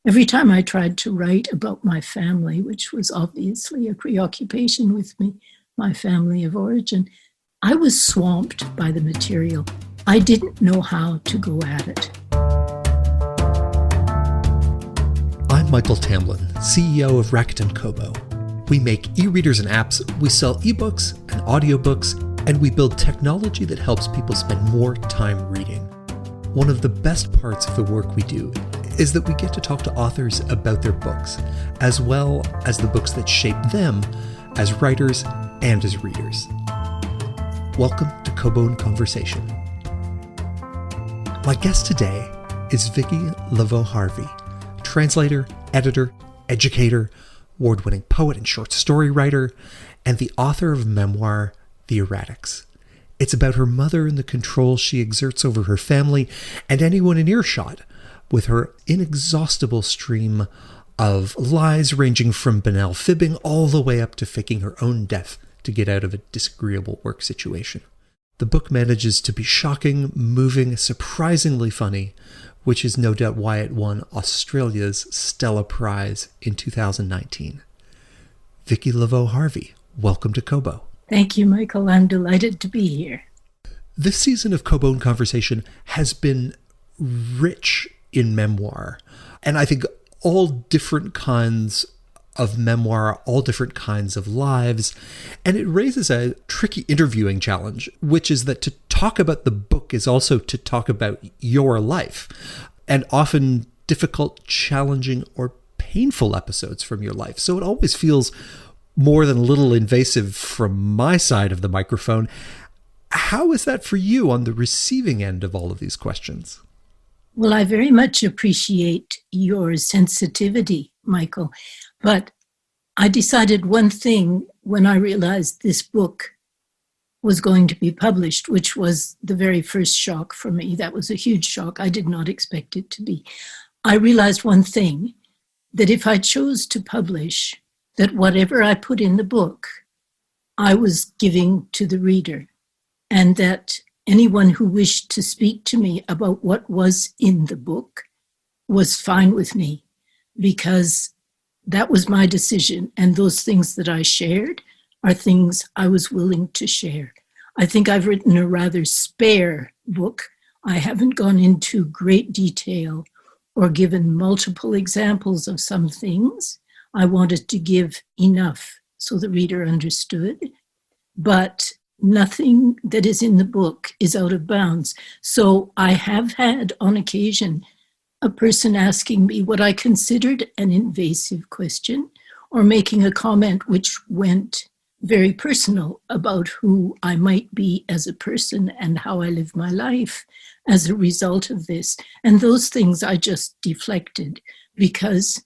Every time I tried to write about my family, which was obviously a preoccupation with me, my family of origin, I was swamped by the material. I didn't know how to go at it. I'm Michael Tamblyn, CEO of Rakuten Kobo. We make e-readers and apps, we sell ebooks and audiobooks, and we build technology that helps people spend more time reading. One of the best parts of the work we do is that we get to talk to authors about their books, as well as the books that shape them as writers and as readers. Welcome to Kobo in Conversation. My guest today is Vicki Laveau-Harvie, translator, editor, educator, award-winning poet and short story writer, and the author of memoir, The Erratics. It's about her mother and the control she exerts over her family and anyone in earshot, with her inexhaustible stream of lies ranging from banal fibbing all the way up to faking her own death to get out of a disagreeable work situation. The book manages to be shocking, moving, surprisingly funny, which is no doubt why it won Australia's Stella Prize in 2019. Vicki Laveau-Harvie, welcome to Kobo. Thank you, Michael. I'm delighted to be here. This season of Kobo in Conversation has been rich in memoir, and I think all different kinds of memoir, all different kinds of lives, and it raises a tricky interviewing challenge, which is that to talk about the book is also to talk about your life, and often difficult, challenging, or painful episodes from your life. So it always feels more than a little invasive from my side of the microphone. How is that for you on the receiving end of all of these questions? Well, I very much appreciate your sensitivity, Michael. But I decided one thing when I realized this book was going to be published, which was the very first shock for me. That was a huge shock. I did not expect it to be. I realized one thing, that if I chose to publish, that whatever I put in the book, I was giving to the reader, and that anyone who wished to speak to me about what was in the book was fine with me, because that was my decision, and those things that I shared are things I was willing to share. I think I've written a rather spare book. I haven't gone into great detail or given multiple examples of some things. I wanted to give enough so the reader understood, but nothing that is in the book is out of bounds. So I have had on occasion a person asking me what I considered an invasive question, or making a comment which went very personal about who I might be as a person and how I live my life as a result of this. And those things I just deflected, because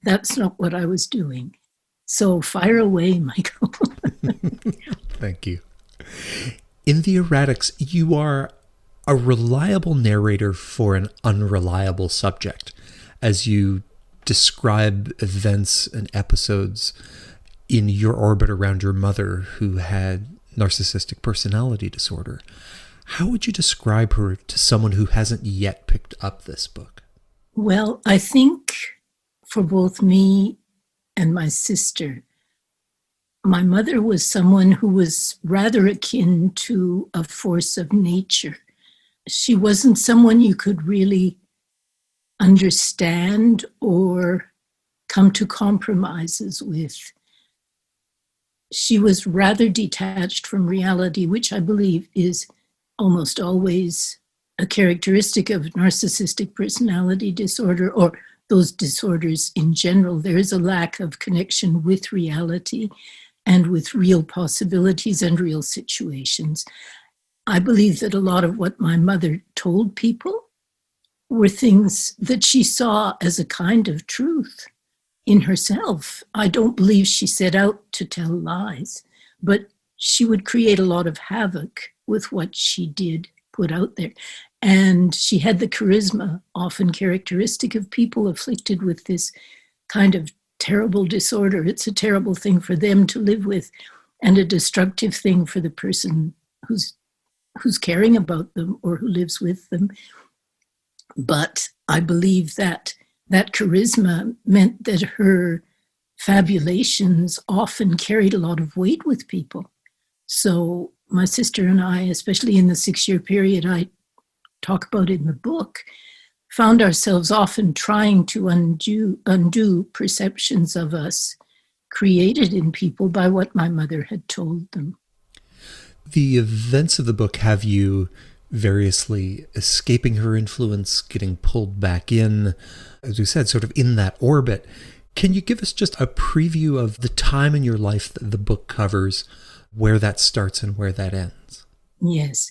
that's not what I was doing. So fire away, Michael. Thank you. In The Erratics, you are a reliable narrator for an unreliable subject, as you describe events and episodes in your orbit around your mother who had narcissistic personality disorder. How would you describe her to someone who hasn't yet picked up this book? Well, I think for both me and my sister, my mother was someone who was rather akin to a force of nature. She wasn't someone you could really understand or come to compromises with. She was rather detached from reality, which I believe is almost always a characteristic of narcissistic personality disorder, or those disorders in general. There is a lack of connection with reality and with real possibilities and real situations. I believe that a lot of what my mother told people were things that she saw as a kind of truth in herself. I don't believe she set out to tell lies, but she would create a lot of havoc with what she did put out there. And she had the charisma, often characteristic of people afflicted with this kind of terrible disorder. It's a terrible thing for them to live with, and a destructive thing for the person who's caring about them or who lives with them. But I believe that that charisma meant that her fabulations often carried a lot of weight with people. So my sister and I, especially in the 6-year period I talk about in the book, found ourselves often trying to undo perceptions of us created in people by what my mother had told them. The events of the book have you variously escaping her influence, getting pulled back in, as we said, sort of in that orbit. Can you give us just a preview of the time in your life that the book covers, where that starts and where that ends? Yes.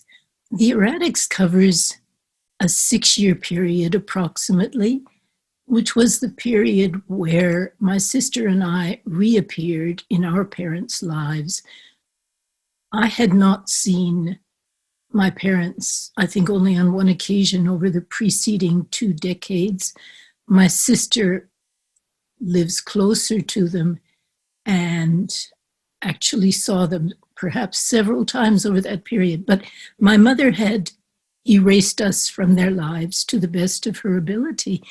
The Erratics covers a 6-year period approximately, which was the period where my sister and I reappeared in our parents' lives. I had not seen my parents, I think only on one occasion over the preceding 2 decades. My sister lives closer to them and actually saw them perhaps several times over that period. But my mother had erased us from their lives to the best of her ability.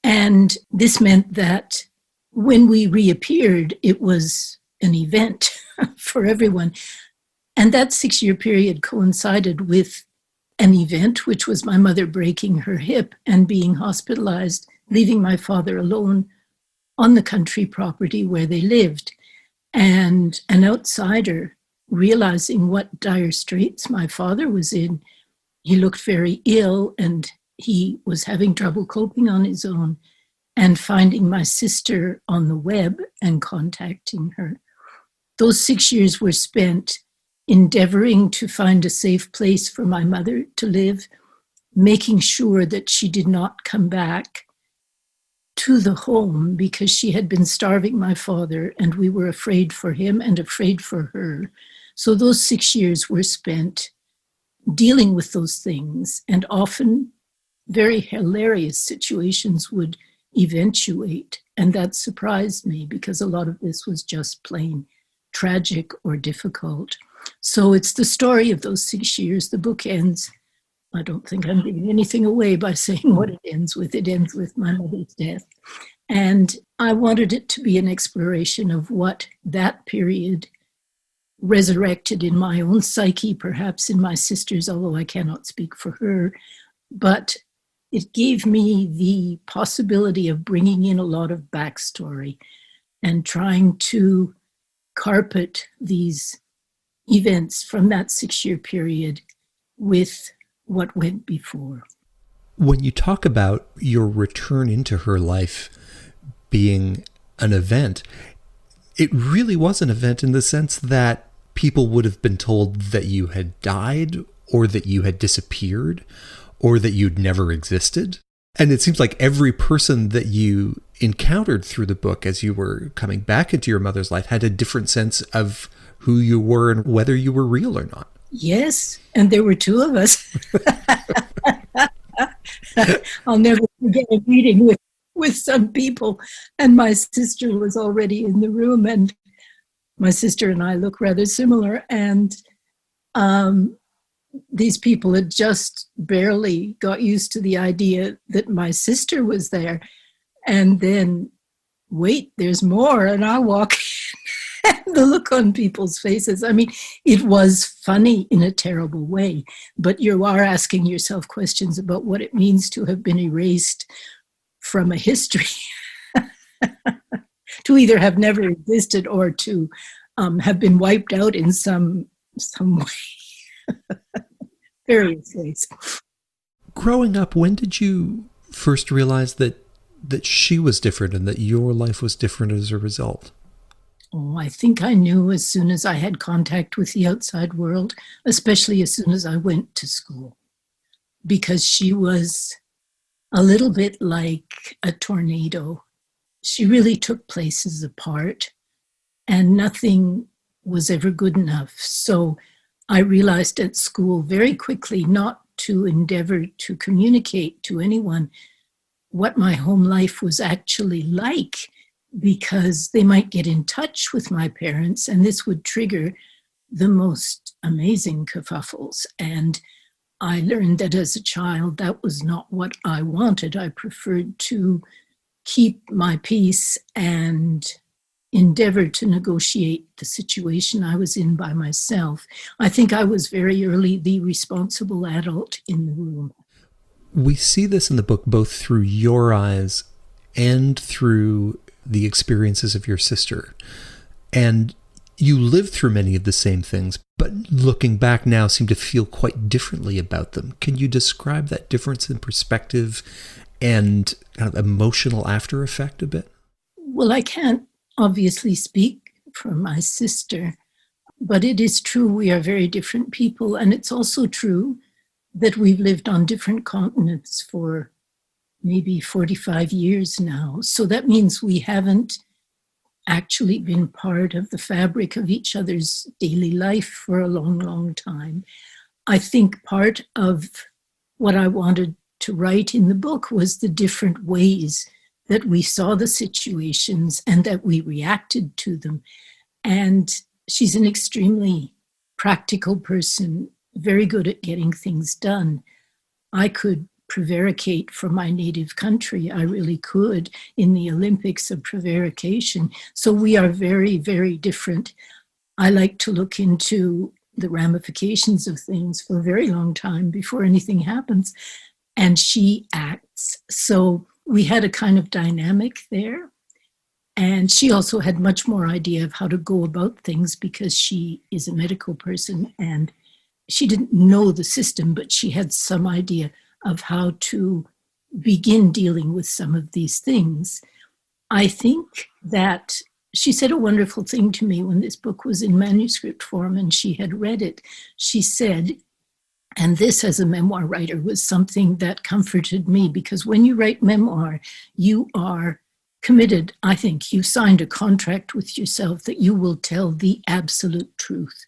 And this meant that when we reappeared, it was an event for everyone. And that 6-year period coincided with an event, which was my mother breaking her hip and being hospitalized, leaving my father alone on the country property where they lived. And an outsider, realizing what dire straits my father was in, he looked very ill and he was having trouble coping on his own, and finding my sister on the web and contacting her. Those 6 years were spent endeavoring to find a safe place for my mother to live, making sure that she did not come back to the home because she had been starving my father and we were afraid for him and afraid for her. So those 6 years were spent dealing with those things, and often very hilarious situations would eventuate. And that surprised me because a lot of this was just plain tragic or difficult. So it's the story of those 6 years. The book ends, I don't think I'm giving anything away by saying what it ends with. It ends with my mother's death. And I wanted it to be an exploration of what that period resurrected in my own psyche, perhaps in my sister's, although I cannot speak for her. But it gave me the possibility of bringing in a lot of backstory and trying to carpet these events from that 6-year period with what went before. When you talk about your return into her life being an event, it really was an event in the sense that people would have been told that you had died or that you had disappeared or that you'd never existed. And it seems like every person that you encountered through the book as you were coming back into your mother's life had a different sense of who you were and whether you were real or not. Yes, and there were 2 of us. I'll never forget a meeting with some people, and my sister was already in the room, and my sister and I look rather similar, and these people had just barely got used to the idea that my sister was there. And then, wait, there's more, and I walk in, and the look on people's faces. I mean, it was funny in a terrible way, but you are asking yourself questions about what it means to have been erased from a history, to either have never existed or to have been wiped out in some way, various ways. Growing up, when did you first realize that she was different and that your life was different as a result? Oh, I think I knew as soon as I had contact with the outside world, especially as soon as I went to school, because she was a little bit like a tornado. She really took places apart, and nothing was ever good enough. So I realized at school very quickly not to endeavor to communicate to anyone what my home life was actually like, because they might get in touch with my parents and this would trigger the most amazing kerfuffles. And I learned that as a child, that was not what I wanted. I preferred to keep my peace and endeavor to negotiate the situation I was in by myself. I think I was very early the responsible adult in the room. We see this in the book both through your eyes and through the experiences of your sister. And you lived through many of the same things, but looking back now seem to feel quite differently about them. Can you describe that difference in perspective and kind of emotional after effect a bit? Well, I can't obviously speak for my sister, but it is true we are very different people. And it's also true that we've lived on different continents for maybe 45 years now. So that means we haven't actually been part of the fabric of each other's daily life for a long, long time. I think part of what I wanted to write in the book was the different ways that we saw the situations and that we reacted to them. And she's an extremely practical person, very good at getting things done. I could prevaricate from my native country. I really could in the Olympics of prevarication. So we are very, very different. I like to look into the ramifications of things for a very long time before anything happens. And she acts. So we had a kind of dynamic there. And she also had much more idea of how to go about things because she is a medical person and she didn't know the system, but she had some idea of how to begin dealing with some of these things. I think that she said a wonderful thing to me when this book was in manuscript form and she had read it. She said, and this as a memoir writer was something that comforted me, because when you write memoir, you are committed. I think you signed a contract with yourself that you will tell the absolute truth.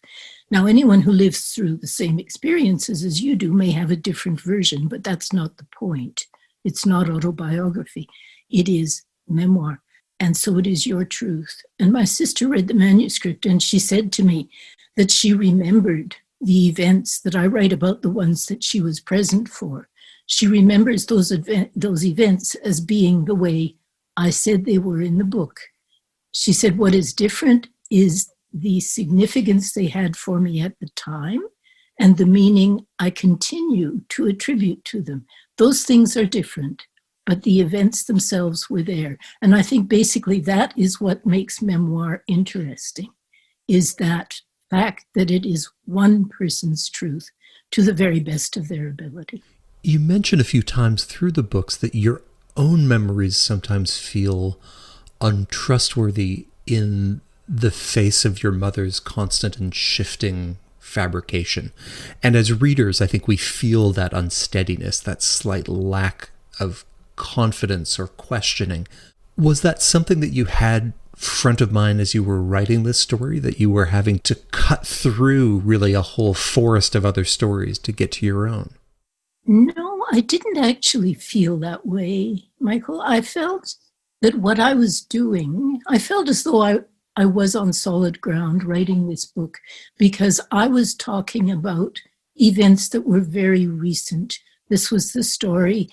Now, anyone who lives through the same experiences as you do may have a different version, but that's not the point. It's not autobiography. It is memoir. And so it is your truth. And my sister read the manuscript and she said to me that she remembered the events that I write about, the ones that she was present for. She remembers those events as being the way I said they were in the book. She said what is different is the significance they had for me at the time and the meaning I continue to attribute to them. Those things are different, but the events themselves were there. And I think basically that is what makes memoir interesting, is that fact that it is one person's truth to the very best of their ability. You mentioned a few times through the books that your own memories sometimes feel untrustworthy in the face of your mother's constant and shifting fabrication. And as readers, I think we feel that unsteadiness, that slight lack of confidence or questioning. Was that something that you had front of mind as you were writing this story, that you were having to cut through really a whole forest of other stories to get to your own? No, I didn't actually feel that way, Michael. I felt that what I was doing, I felt as though I was on solid ground writing this book, because I was talking about events that were very recent. This was the story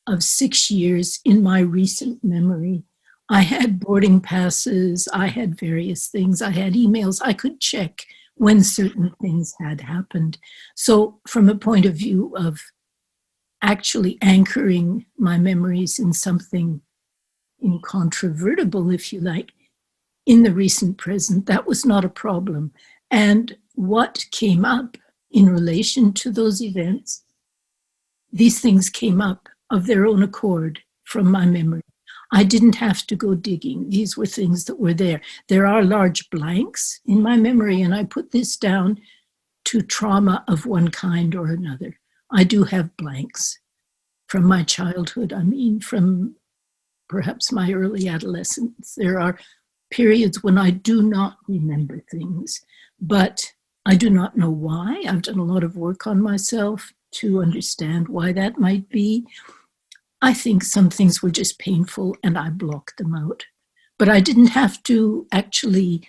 of 6 years in my recent memory. I had boarding passes, I had various things, I had emails, I could check when certain things had happened. So from a point of view of actually anchoring my memories in something incontrovertible, if you like, in the recent present, that was not a problem. And what came up in relation to those events, these things came up of their own accord from my memory. I didn't have to go digging. These were things that were there. There are large blanks in my memory, and I put this down to trauma of one kind or another. I do have blanks from my childhood. I mean, from perhaps my early adolescence. There are periods when I do not remember things, but I do not know why. I've done a lot of work on myself to understand why that might be. I think some things were just painful and I blocked them out. But I didn't have to actually,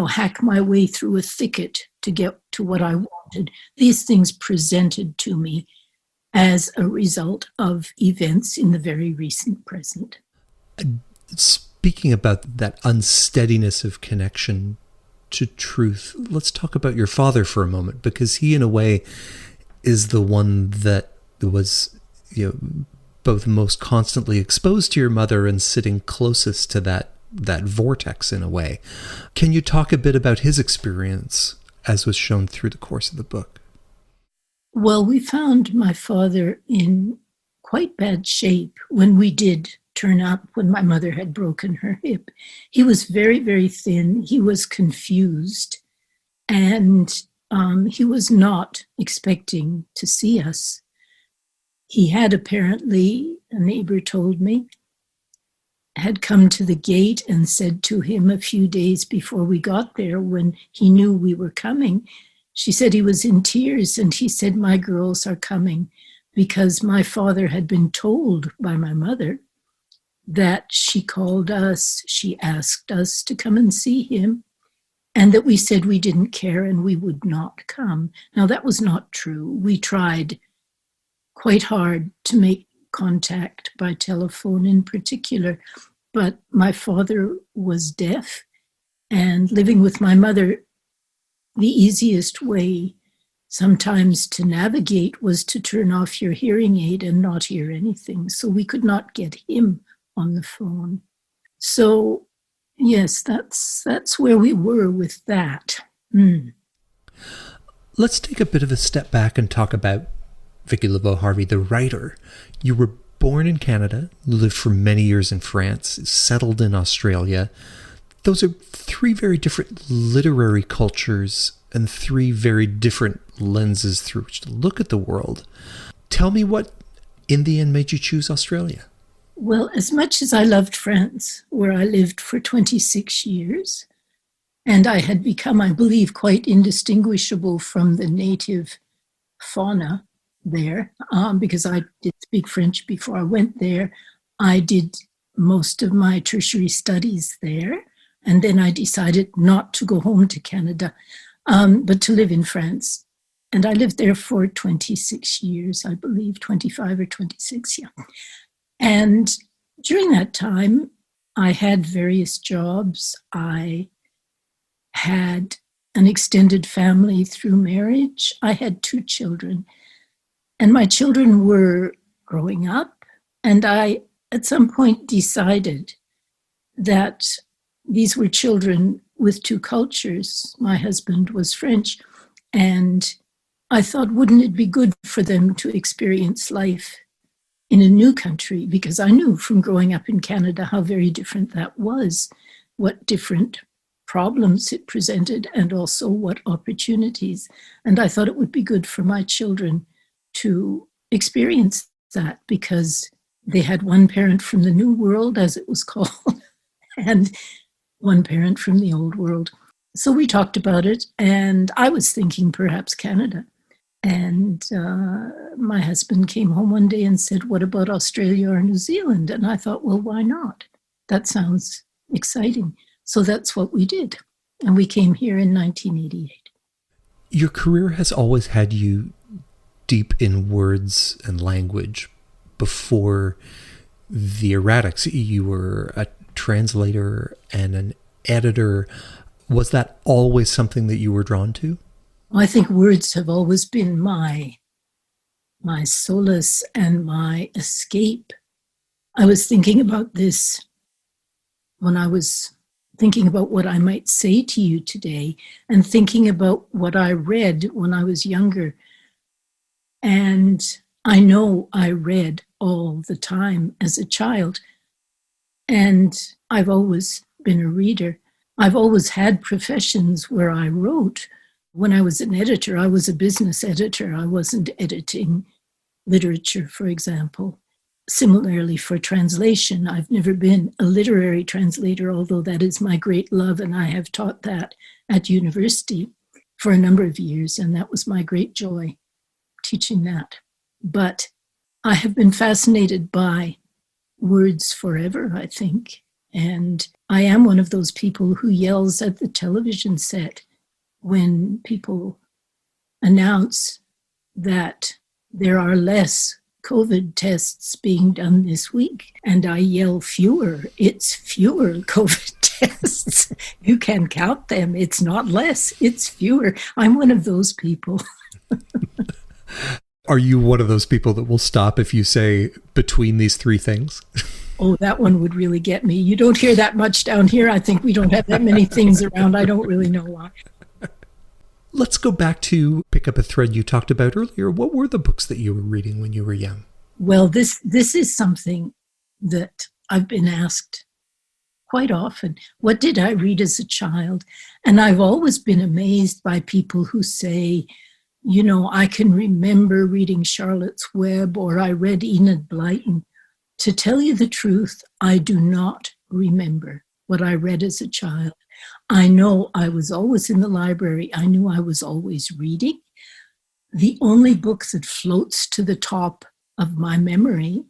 hack my way through a thicket to get to what I wanted. These things presented to me as a result of events in the very recent present. Speaking about that unsteadiness of connection to truth, let's talk about your father for a moment, because he, in a way, is the one that was, both most constantly exposed to your mother and sitting closest to that vortex in a way. Can you talk a bit about his experience as was shown through the course of the book? Well, we found my father in quite bad shape when we did turn up, when my mother had broken her hip. He was very, very thin. He was confused, and he was not expecting to see us. He had apparently, a neighbor told me, had come to the gate and said to him a few days before we got there, when he knew we were coming, she said he was in tears, and he said, "My girls are coming," because my father had been told by my mother that she called us, she asked us to come and see him, and that we said we didn't care and we would not come. Now, that was not true. We tried quite hard to make contact by telephone in particular, but my father was deaf, and living with my mother, the easiest way sometimes to navigate was to turn off your hearing aid and not hear anything. So we could not get him on the phone. So yes, that's where we were with that. Let's take a bit of a step back and talk about Vicki Laveau-Harvie, the writer. You were born in Canada, lived for many years in France, settled in Australia. Those are three very different literary cultures and three very different lenses through which to look at the world. Tell me what, in the end, made you choose Australia? Well, as much as I loved France, where I lived for 26 years, and I had become, I believe, quite indistinguishable from the native fauna there, because I did speak French before I went there. I did most of my tertiary studies there, and then I decided not to go home to Canada, but to live in France. And I lived there for 26 years, I believe, 25 or 26, yeah. And during that time, I had various jobs. I had an extended family through marriage. I had 2 children, and my children were growing up. And I, at some point, decided that these were children with 2 cultures. My husband was French, and I thought, wouldn't it be good for them to experience life in a new country? Because I knew from growing up in Canada how very different that was, what different problems it presented, and also what opportunities. And I thought it would be good for my children to experience that, because they had one parent from the New World, as it was called, and one parent from the Old World. So we talked about it, and I was thinking perhaps Canada. And my husband came home one day and said, "What about Australia or New Zealand?" And I thought, well, why not? That sounds exciting. So that's what we did. And we came here in 1988. Your career has always had you deep in words and language. Before the erratics, you were a translator and an editor. Was that always something that you were drawn to? I think words have always been my solace and my escape. I was thinking about this when I was thinking about what I might say to you today, and thinking about what I read when I was younger. And I know I read all the time as a child, and I've always been a reader. I've always had professions where I wrote. When I was an editor, I was a business editor. I wasn't editing literature, for example. Similarly, for translation, I've never been a literary translator, although that is my great love, and I have taught that at university for a number of years, and that was my great joy, teaching that. But I have been fascinated by words forever, I think, and I am one of those people who yells at the television set when people announce that there are less COVID tests being done this week, and I yell fewer. It's fewer COVID tests. You can count them. It's not less. It's fewer. I'm one of those people. Are you one of those people that will stop if you say between these three things? Oh, that one would really get me. You don't hear that much down here. I think we don't have that many things around. I don't really know why. Let's go back to pick up a thread you talked about earlier. What were the books that you were reading when you were young? Well, this is something that I've been asked quite often. What did I read as a child? And I've always been amazed by people who say, you know, I can remember reading Charlotte's Web, or I read Enid Blyton. To tell you the truth, I do not remember what I read as a child. I know I was always in the library. I knew I was always reading. The only book that floats to the top of my memory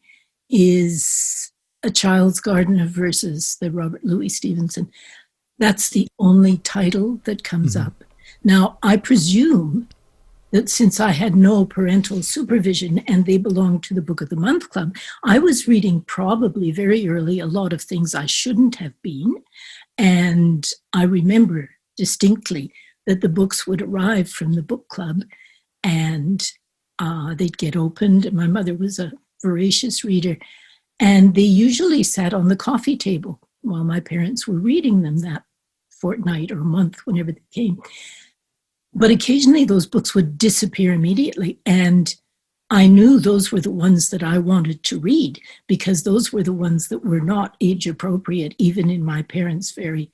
is A Child's Garden of Verses, the Robert Louis Stevenson. That's the only title that comes up. Now, I presume that since I had no parental supervision and they belonged to the Book of the Month Club, I was reading probably very early a lot of things I shouldn't have been. And I remember distinctly that the books would arrive from the book club and they'd get opened. My mother was a voracious reader, and they usually sat on the coffee table while my parents were reading them that fortnight or month, whenever they came. But occasionally those books would disappear immediately. And I knew those were the ones that I wanted to read, because those were the ones that were not age appropriate, even in my parents' very,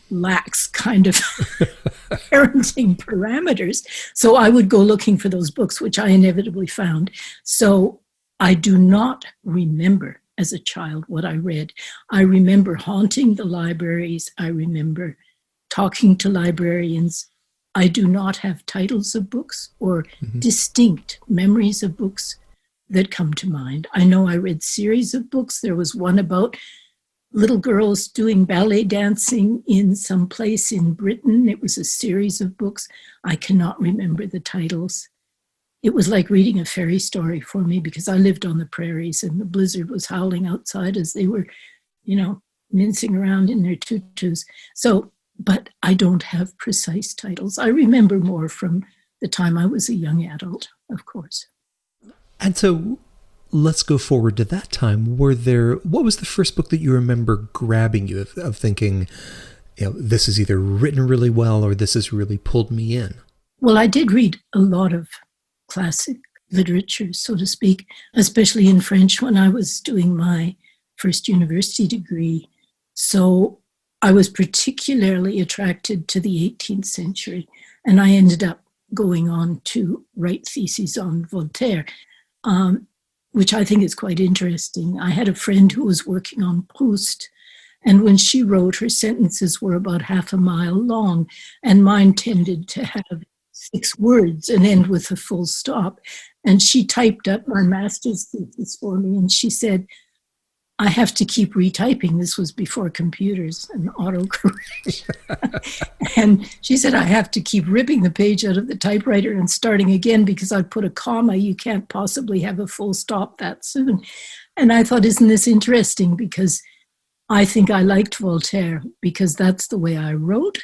lax kind of parenting parameters. So I would go looking for those books, which I inevitably found. So I do not remember as a child what I read. I remember haunting the libraries. I remember talking to librarians. I do not have titles of books or distinct memories of books that come to mind. I know I read series of books. There was one about little girls doing ballet dancing in some place in Britain. It was a series of books. I cannot remember the titles. It was like reading a fairy story for me, because I lived on the prairies and the blizzard was howling outside as they were, mincing around in their tutus. But I don't have precise titles. I remember more from the time I was a young adult, of course. And so let's go forward to that time. What was the first book that you remember grabbing you of thinking, this is either written really well or this has really pulled me in? Well, I did read a lot of classic literature, so to speak, especially in French when I was doing my first university degree. So I was particularly attracted to the 18th century, and I ended up going on to write theses on Voltaire, which I think is quite interesting. I had a friend who was working on Proust, and when she wrote, her sentences were about half a mile long, and mine tended to have 6 words and end with a full stop. And she typed up my master's thesis for me, and she said, I have to keep retyping. This was before computers and autocorrect. And she said, I have to keep ripping the page out of the typewriter and starting again because I put a comma. You can't possibly have a full stop that soon. And I thought, isn't this interesting? Because I think I liked Voltaire because that's the way I wrote.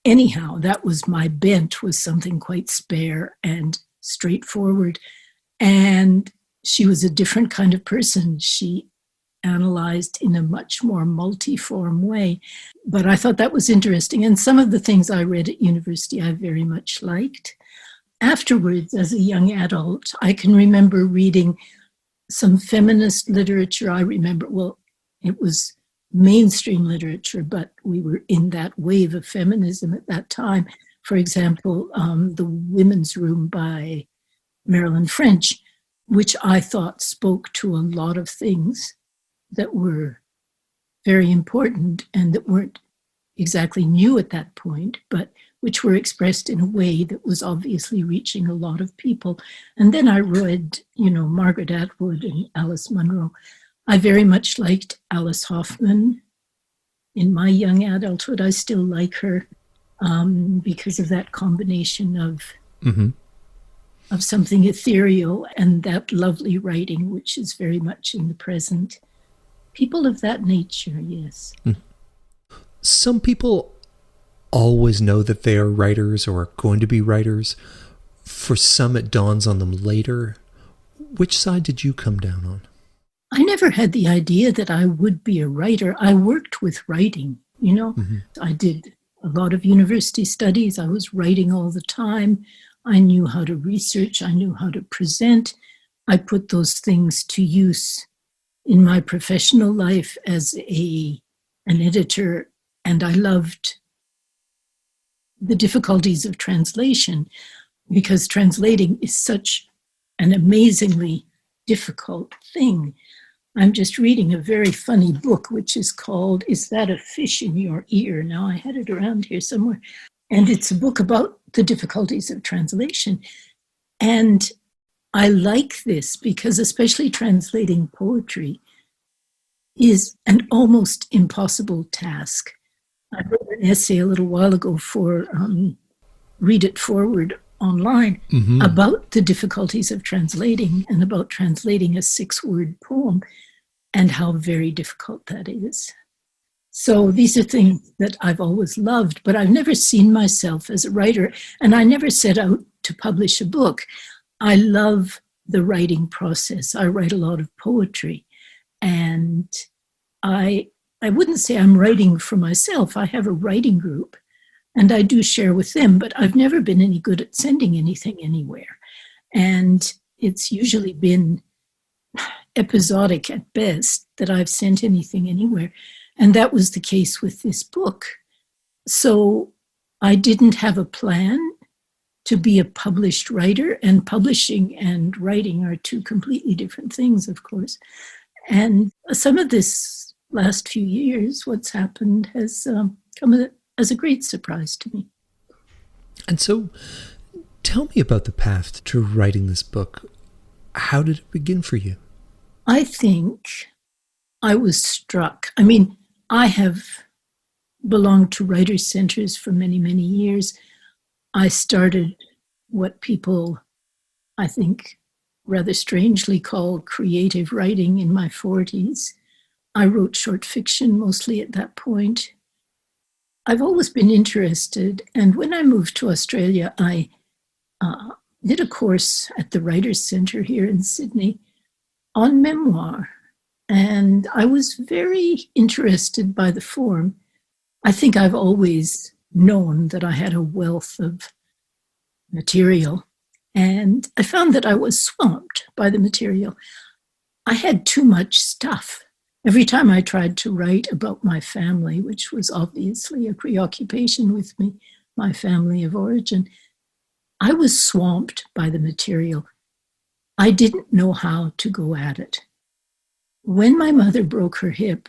Anyhow, that was my bent, was something quite spare and straightforward. And she was a different kind of person. She analyzed in a much more multiform way. But I thought that was interesting. And some of the things I read at university I very much liked. Afterwards, as a young adult, I can remember reading some feminist literature. I remember, it was mainstream literature, but we were in that wave of feminism at that time. For example, The Women's Room by Marilyn French, which I thought spoke to a lot of things that were very important and that weren't exactly new at that point, but which were expressed in a way that was obviously reaching a lot of people. And then I read, Margaret Atwood and Alice Munro. I very much liked Alice Hoffman. In my young adulthood, I still like her because of that combination of of something ethereal, and that lovely writing, which is very much in the present. People of that nature, yes. Some people always know that they are writers or are going to be writers. For some, it dawns on them later. Which side did you come down on? I never had the idea that I would be a writer. I worked with writing, you know. I did a lot of university studies. I was writing all the time. I knew how to research. I knew how to present. I put those things to use in my professional life as an editor, and I loved the difficulties of translation, because translating is such an amazingly difficult thing. I'm just reading a very funny book, which is called Is That a Fish in Your Ear? Now, I had it around here somewhere. And it's a book about the difficulties of translation. And I like this because especially translating poetry is an almost impossible task. I wrote an essay a little while ago for Read It Forward online about the difficulties of translating and about translating a 6-word poem and how very difficult that is. So these are things that I've always loved, but I've never seen myself as a writer, and I never set out to publish a book. I love the writing process. I write a lot of poetry, and I wouldn't say I'm writing for myself. I have a writing group, and I do share with them, but I've never been any good at sending anything anywhere. And it's usually been episodic at best that I've sent anything anywhere. And that was the case with this book. So I didn't have a plan to be a published writer, and publishing and writing are two completely different things, of course. And some of this last few years, what's happened has come as a great surprise to me. And so tell me about the path to writing this book. How did it begin for you? I think I was struck. I mean, I have belonged to writers' centers for many, many years. I started what people, I think, rather strangely call creative writing in my 40s. I wrote short fiction mostly at that point. I've always been interested, and when I moved to Australia, I did a course at the Writers' Centre here in Sydney on memoir, and I was very interested by the form. I think I've always known that I had a wealth of material, and I found that I was swamped by the material. I had too much stuff. Every time I tried to write about my family, which was obviously a preoccupation with me, my family of origin, I was swamped by the material. I didn't know how to go at it. When my mother broke her hip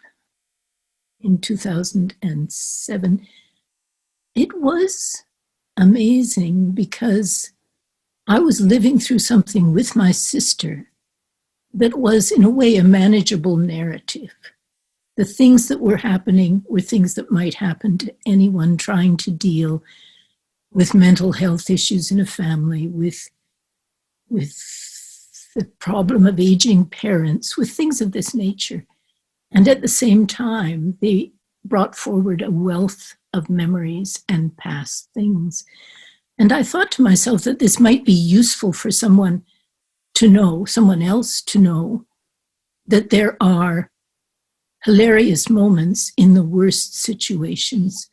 in 2007, it was amazing because I was living through something with my sister that was, in a way, a manageable narrative. The things that were happening were things that might happen to anyone trying to deal with mental health issues in a family, with the problem of aging parents, with things of this nature. And at the same time, they brought forward a wealth of memories and past things. And I thought to myself that this might be useful for someone else to know, that there are hilarious moments in the worst situations,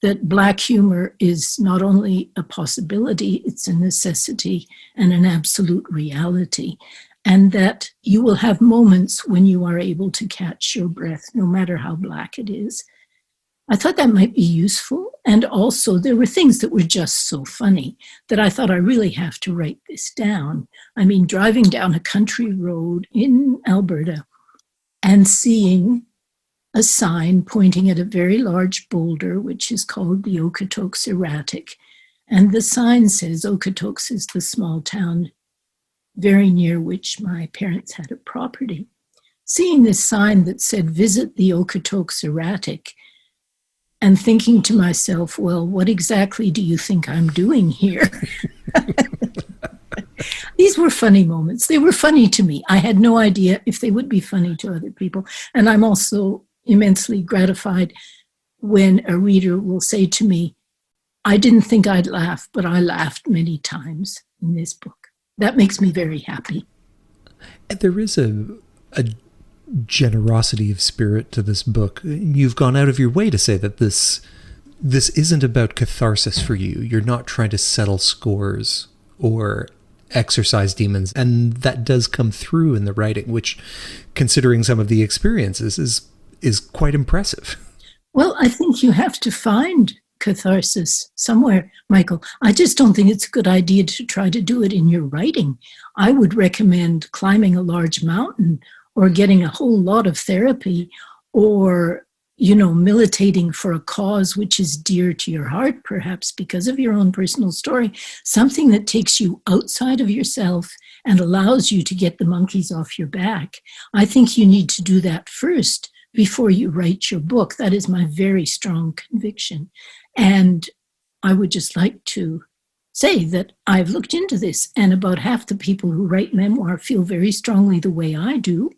that Black humor is not only a possibility, it's a necessity and an absolute reality, and that you will have moments when you are able to catch your breath, no matter how Black it is. I thought that might be useful. And also there were things that were just so funny that I thought I really have to write this down. I mean, driving down a country road in Alberta and seeing a sign pointing at a very large boulder, which is called the Okotoks Erratic. And the sign says Okotoks is the small town very near which my parents had a property. Seeing this sign that said, visit the Okotoks Erratic, and thinking to myself, well, what exactly do you think I'm doing here? these were funny moments. They were funny to me. I had no idea if they would be funny to other people. And I'm also immensely gratified when a reader will say to me, I didn't think I'd laugh, but I laughed many times in this book. That makes me very happy. And there is a generosity of spirit to this book. You've gone out of your way to say that this isn't about catharsis for you. You're not trying to settle scores or exorcise demons. And that does come through in the writing, which, considering some of the experiences, is quite impressive. Well, I think you have to find catharsis somewhere, Michael. I just don't think it's a good idea to try to do it in your writing. I would recommend climbing a large mountain or getting a whole lot of therapy or, militating for a cause which is dear to your heart, perhaps because of your own personal story, something that takes you outside of yourself and allows you to get the monkeys off your back. I think you need to do that first before you write your book. That is my very strong conviction. And I would just like to say that I've looked into this, and about half the people who write memoir feel very strongly the way I do,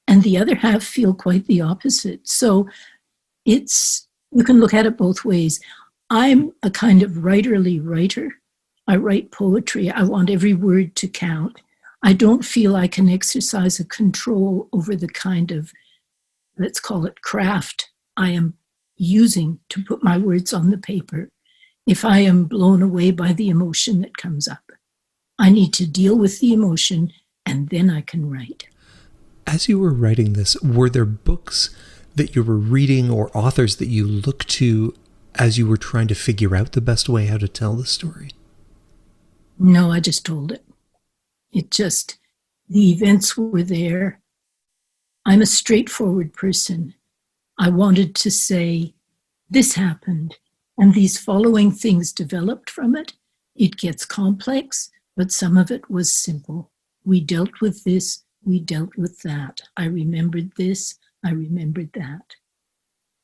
and the other half feel quite the opposite. So you can look at it both ways. I'm a kind of writerly writer. I write poetry. I want every word to count. I don't feel I can exercise a control over the kind of, let's call it, craft I am using to put my words on the paper if I am blown away by the emotion that comes up. I need to deal with the emotion, and then I can write. As you were writing this, were there books that you were reading or authors that you looked to as you were trying to figure out the best way how to tell the story? No, I just told it. The events were there. I'm a straightforward person. I wanted to say, this happened, and these following things developed from it. It gets complex, but some of it was simple. We dealt with this, we dealt with that. I remembered this, I remembered that.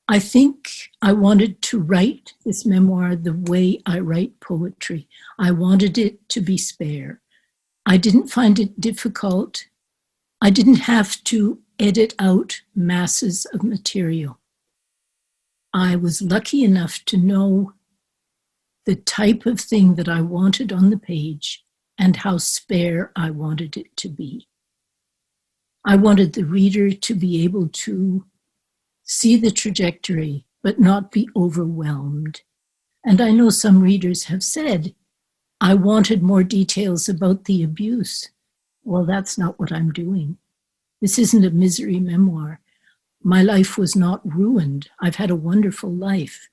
I think I wanted to write this memoir the way I write poetry. I wanted it to be spare. I didn't find it difficult. I didn't have to edit out masses of material. I was lucky enough to know the type of thing that I wanted on the page and how spare I wanted it to be. I wanted the reader to be able to see the trajectory, but not be overwhelmed. And I know some readers have said, I wanted more details about the abuse. Well, that's not what I'm doing. This isn't a misery memoir. My life was not ruined. I've had a wonderful life.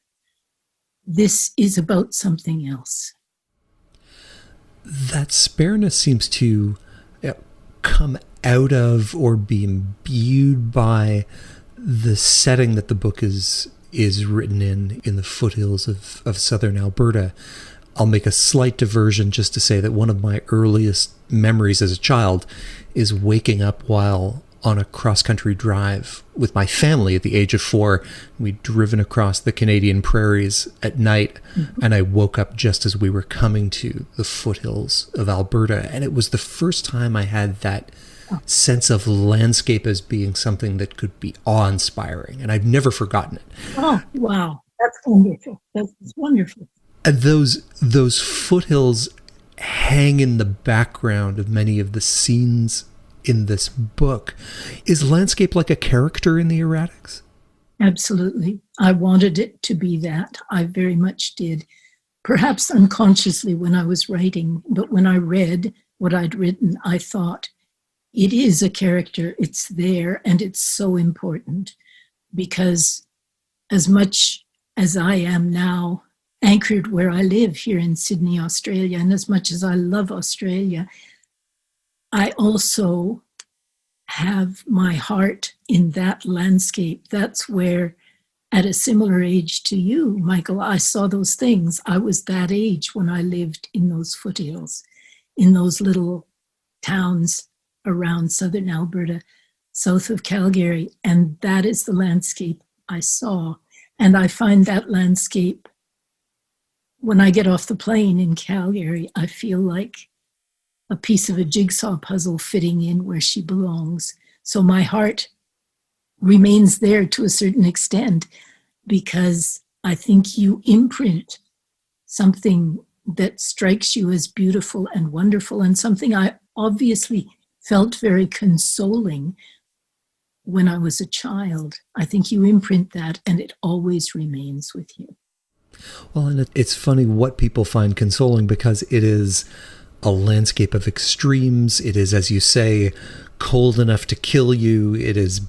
This is about something else. That spareness seems to come out of or be imbued by the setting that the book is written in the foothills of southern Alberta. I'll make a slight diversion just to say that one of my earliest memories as a child is waking up while on a cross-country drive with my family at the age of 4. We'd driven across the Canadian prairies at night, and I woke up just as we were coming to the foothills of Alberta. And it was the first time I had that sense of landscape as being something that could be awe-inspiring, and I've never forgotten it. Oh, wow. That's wonderful. That's wonderful. And those foothills hang in the background of many of the scenes in this book. Is landscape like a character in the erratics? Absolutely. I wanted it to be that. I very much did. Perhaps unconsciously when I was writing, but when I read what I'd written, I thought, it is a character, it's there, and it's so important because as much as I am now anchored where I live here in Sydney, Australia, and as much as I love Australia, I also have my heart in that landscape. That's where, at a similar age to you, Michael, I saw those things. I was that age when I lived in those foothills, in those little towns around southern Alberta, south of Calgary. And that is the landscape I saw. And I find that landscape, when I get off the plane in Calgary, I feel like a piece of a jigsaw puzzle fitting in where she belongs. So my heart remains there to a certain extent, because I think you imprint something that strikes you as beautiful and wonderful, and something I obviously felt very consoling when I was a child. I think you imprint that and it always remains with you. Well, and it's funny what people find consoling, because it is a landscape of extremes. It is, as you say, cold enough to kill you. It is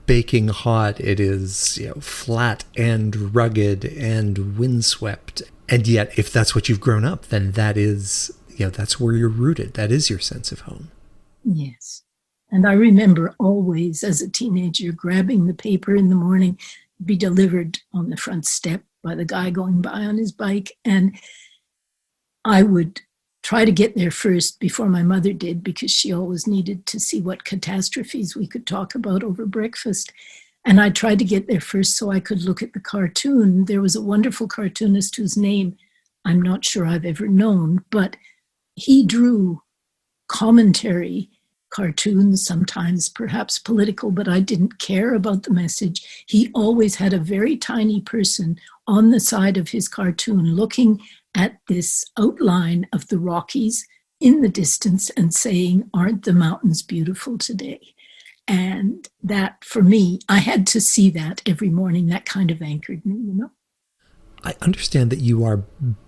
baking hot. It is, flat and rugged and windswept. And yet, if that's what you've grown up, then that is, that's where you're rooted. That is your sense of home. Yes. And I remember always, as a teenager, grabbing the paper in the morning, be delivered on the front step by the guy going by on his bike. And I would try to get there first before my mother did, because she always needed to see what catastrophes we could talk about over breakfast. And I tried to get there first so I could look at the cartoon. There was a wonderful cartoonist whose name I'm not sure I've ever known, but he drew commentary cartoons, sometimes perhaps political, but I didn't care about the message. He always had a very tiny person on the side of his cartoon looking at this outline of the Rockies in the distance and saying, "Aren't the mountains beautiful today?" And that, for me, I had to see that every morning. That kind of anchored me, I understand that you are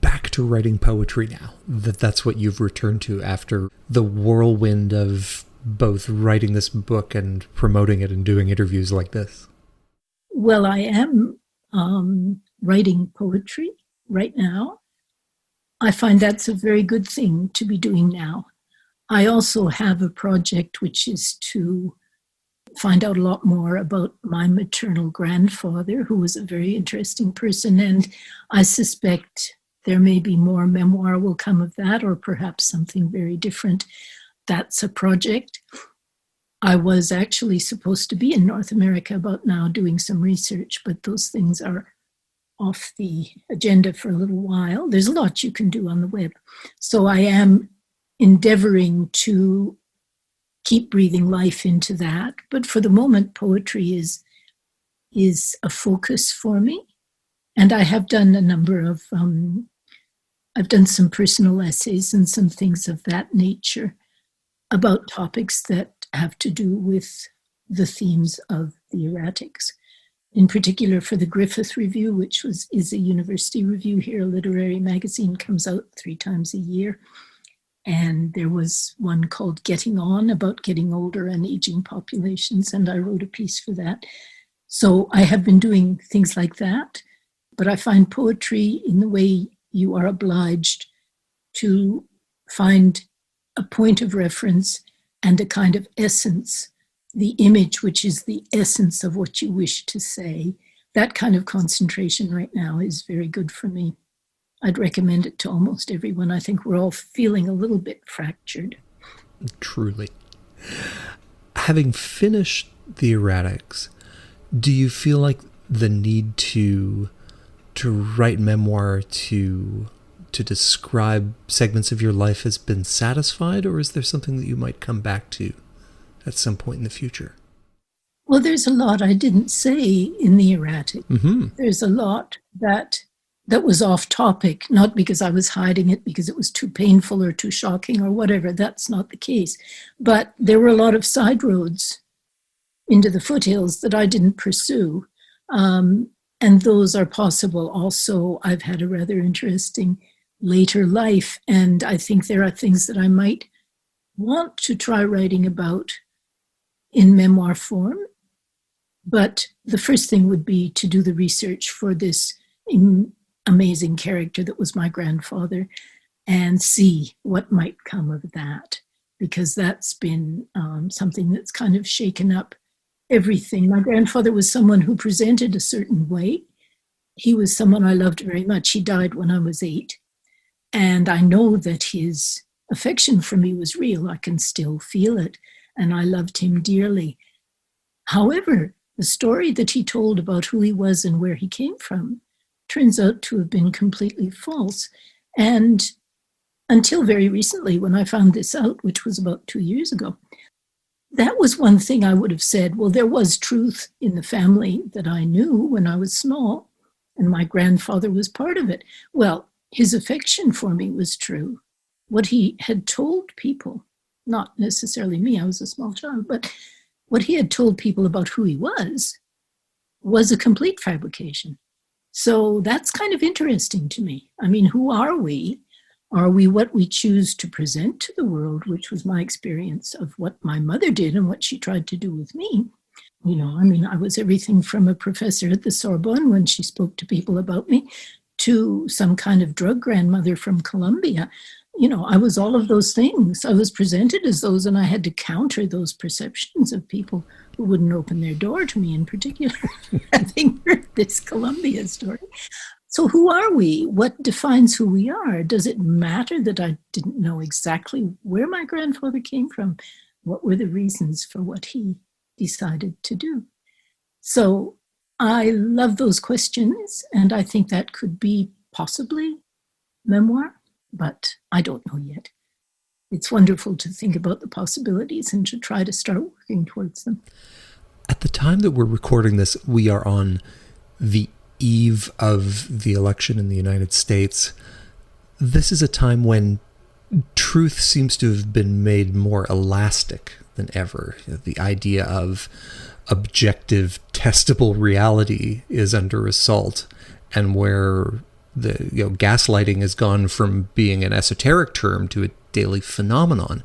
back to writing poetry now, that's what you've returned to after the whirlwind of both writing this book and promoting it and doing interviews like this. Well, I am writing poetry right now. I find that's a very good thing to be doing now. I also have a project which is to find out a lot more about my maternal grandfather, who was a very interesting person, and I suspect there may be more memoir will come of that, or perhaps something very different. That's a project. I was actually supposed to be in North America about now doing some research, but those things are off the agenda for a little while. There's a lot you can do on the web. So I am endeavoring to keep breathing life into that. But for the moment, poetry is a focus for me. And I have done a number of, I've done some personal essays and some things of that nature about topics that have to do with the themes of the erratics. In particular for the Griffith Review, which is a university review here, a literary magazine, comes out 3 times a year. And there was one called Getting On, about getting older and aging populations, and I wrote a piece for that. So I have been doing things like that, but I find poetry in the way you are obliged to find a point of reference and a kind of essence, the image, which is the essence of what you wish to say. That kind of concentration right now is very good for me. I'd recommend it to almost everyone. I think we're all feeling a little bit fractured. Truly. Having finished the erratics, do you feel like the need to write memoir, to describe segments of your life has been satisfied, or is there something that you might come back to at some point in the future? Well, there's a lot I didn't say in the erratic. Mm-hmm. There's a lot that was off topic, not because I was hiding it, because it was too painful or too shocking or whatever. That's not the case. But there were a lot of side roads into the foothills that I didn't pursue. And those are possible. Also, I've had a rather interesting later life, and I think there are things that I might want to try writing about in memoir form. But the first thing would be to do the research for this amazing character that was my grandfather and see what might come of that, because that's been something that's kind of shaken up everything. My grandfather was someone who presented a certain way. He was someone I loved very much. He died when I was 8. And I know that his affection for me was real. I can still feel it. And I loved him dearly. However, the story that he told about who he was and where he came from turns out to have been completely false. And until very recently when I found this out, which was about 2 years ago. That was one thing I would have said, well, there was truth in the family that I knew when I was small, and my grandfather was part of it. Well, his affection for me was true. What he had told people, not necessarily me, I was a small child, but what he had told people about who he was a complete fabrication. So that's kind of interesting to me. I mean, who are we? Are we what we choose to present to the world, which was my experience of what my mother did and what she tried to do with me? You know, I mean, I was everything from a professor at the Sorbonne when she spoke to people about me to some kind of drug grandmother from Colombia. You know, I was all of those things. I was presented as those, and I had to counter those perceptions of people who wouldn't open their door to me in particular, having heard this Colombia story. So who are we? What defines who we are? Does it matter that I didn't know exactly where my grandfather came from? What were the reasons for what he decided to do? So I love those questions, and I think that could be possibly memoir, but I don't know yet. It's wonderful to think about the possibilities and to try to start working towards them. At the time that we're recording this, we are on the eve of the election in the United States. This is a time when truth seems to have been made more elastic than ever. The idea of objective, testable reality is under assault, and where the gaslighting has gone from being an esoteric term to a daily phenomenon.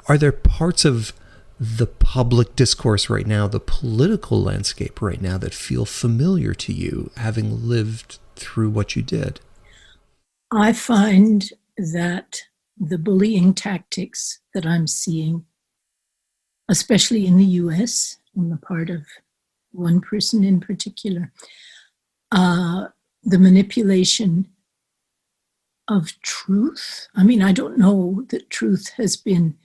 Are there parts of the public discourse right now, the political landscape right now, that feel familiar to you, having lived through what you did? I find that the bullying tactics that I'm seeing, especially in the US, on the part of one person in particular, the manipulation of truth. I mean, I don't know that truth has been,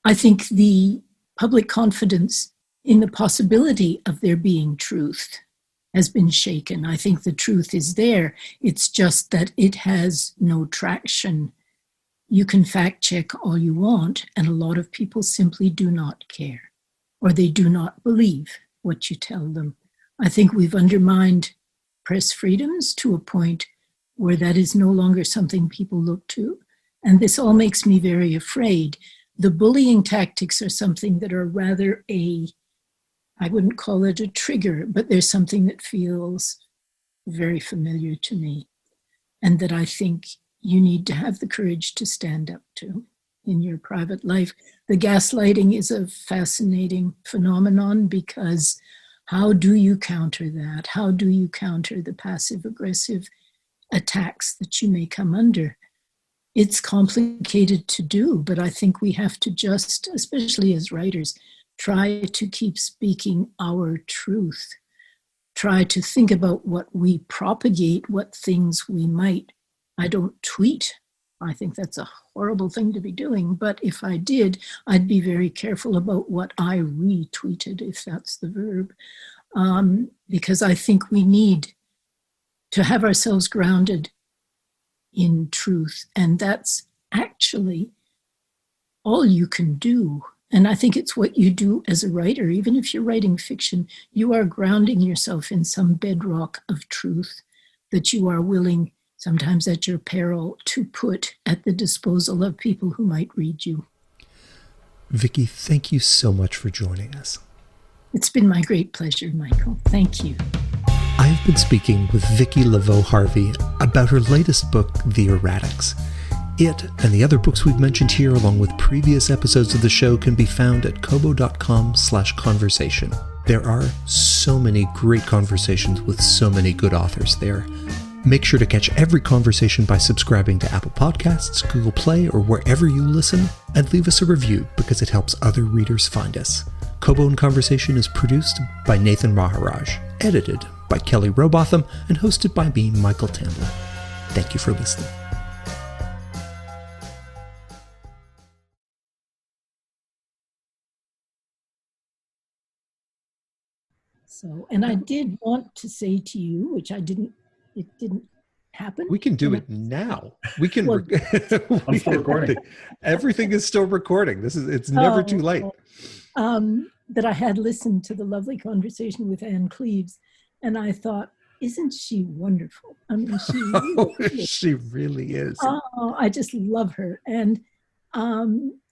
I think the public confidence in the possibility of there being truth has been shaken. I think the truth is there. It's just that it has no traction. You can fact check all you want, and a lot of people simply do not care, or they do not believe what you tell them. I think we've undermined press freedoms to a point where that is no longer something people look to. And this all makes me very afraid. The bullying tactics are something that are rather I wouldn't call it a trigger, but there's something that feels very familiar to me, and that I think you need to have the courage to stand up to in your private life. The gaslighting is a fascinating phenomenon, because how do you counter that? How do you counter the passive-aggressive attacks that you may come under? It's complicated to do, but I think we have to just, especially as writers, try to keep speaking our truth. Try to think about what we propagate, what things we might. I don't tweet. I think that's a horrible thing to be doing, but if I did, I'd be very careful about what I retweeted, if that's the verb, because I think we need to have ourselves grounded in truth, and that's actually all you can do. And I think it's what you do as a writer. Even if you're writing fiction, you are grounding yourself in some bedrock of truth that you are willing, sometimes at your peril, to put at the disposal of people who might read you. Vicki, thank you so much for joining us. It's been my great pleasure, Michael. Thank you. I've been speaking with Vicki Laveau-Harvie about her latest book, The Erratics. It and the other books we've mentioned here, along with previous episodes of the show, can be found at kobo.com/conversation. There are so many great conversations with so many good authors there. Make sure to catch every conversation by subscribing to Apple Podcasts, Google Play, or wherever you listen, and leave us a review because it helps other readers find us. Kobo in Conversation is produced by Nathan Maharaj, edited by Kelly Robotham, and hosted by me, Michael Tamblyn. Thank you for listening. So, and I did want to say to you, which it didn't happen. We can do it now. We can. Well, I'm still recording. Everything is still recording. It's never too late. That I had listened to the lovely conversation with Anne Cleves, and I thought, isn't she wonderful? I mean, She really is. Oh, I just love her. And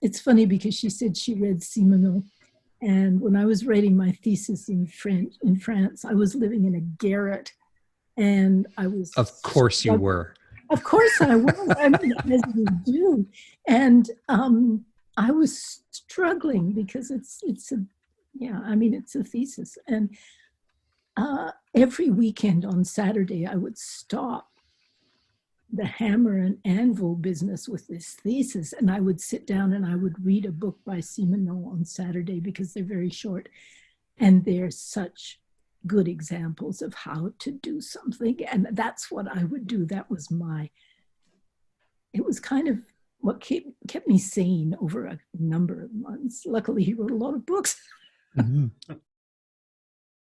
it's funny because she said she read Simenon. And when I was writing my thesis in France, I was living in a garret. And I was... Of course you were. Of course I was. I mean, as you do. And I was struggling because it's a thesis. And every weekend on Saturday, I would stop the hammer and anvil business with this thesis, and I would sit down and I would read a book by Simenon on Saturday because they're very short, and they're such good examples of how to do something. And that's what I would do. It was kind of what kept me sane over a number of months. Luckily, he wrote a lot of books. Mm-hmm.